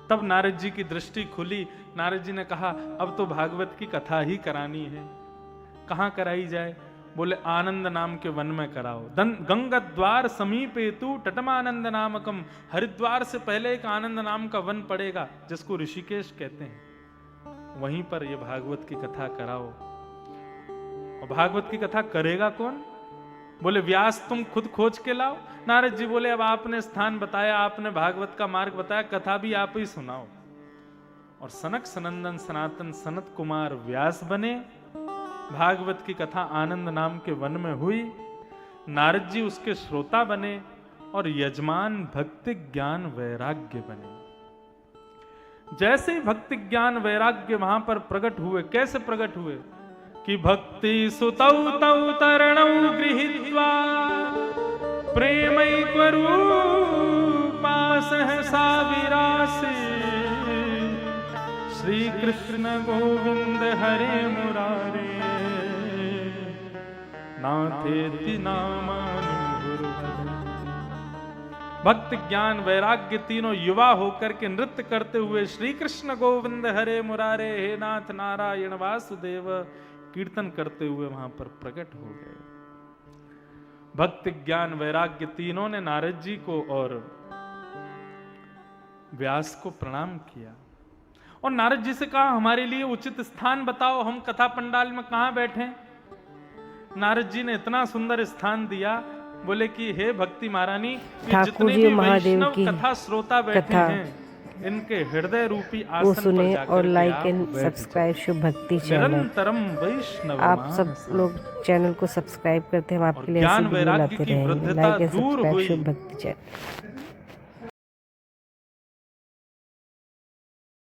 तब नारद जी की दृष्टि खुली। नारद जी ने कहा अब तो भागवत की कथा ही करानी है, कहां कराई जाए? बोले आनंद नाम के वन में कराओ। गंगा द्वार समीपे तू तटमानंद नामकम, हरिद्वार से पहले एक आनंद नाम का वन पड़ेगा जिसको ऋषिकेश कहते हैं, वहीं पर ये भागवत की कथा कराओ। और भागवत की कथा करेगा कौन? बोले व्यास तुम खुद खोज के लाओ। नारद जी बोले अब आपने स्थान बताया, आपने भागवत का मार्ग बताया, कथा भी आप ही सुनाओ। और सनक सनंदन सनातन सनत कुमार व्यास बने। भागवत की कथा आनंद नाम के वन में हुई। नारद जी उसके श्रोता बने और यजमान भक्ति ज्ञान वैराग्य बने। जैसे ही भक्ति ज्ञान वैराग्य वहां पर प्रकट हुए, कैसे प्रकट हुए कि भक्ति सुतौ तौ तरणौ गृहीत्वा प्रेमैकरूपा सहसा विरासे श्री कृष्ण गोविंद हरे मुरारे नाथेति नामानि गुरुपदे। भक्ति ज्ञान वैराग्य तीनों युवा होकर के नृत्य करते हुए श्री कृष्ण गोविंद हरे मुरारे हे नाथ नारायण वासुदेव कीर्तन करते हुए वहां पर प्रकट हो गए। भक्ति ज्ञान वैराग्य तीनों ने नारद जी को और व्यास को प्रणाम किया और नारद जी से कहा हमारे लिए उचित स्थान बताओ, हम कथा पंडाल में कहां बैठे। नारद जी ने इतना सुंदर स्थान दिया, बोले कि हे भक्ति महारानी, जितने भी वैष्णव कथा श्रोता बैठे हैं इनके हृदय रूपी आसन पर सुने जाकर और लाइक एंड सब्सक्राइब शुभ भक्ति चैनल। निरंतरम वैष्णव आप सब लोग चैनल को सब्सक्राइब करते हैं, हम आपके लिए ऐसी वीडियो लाते रहेंगे। लाइक एंड सब्सक्राइब शुभ भक्ति चैनल।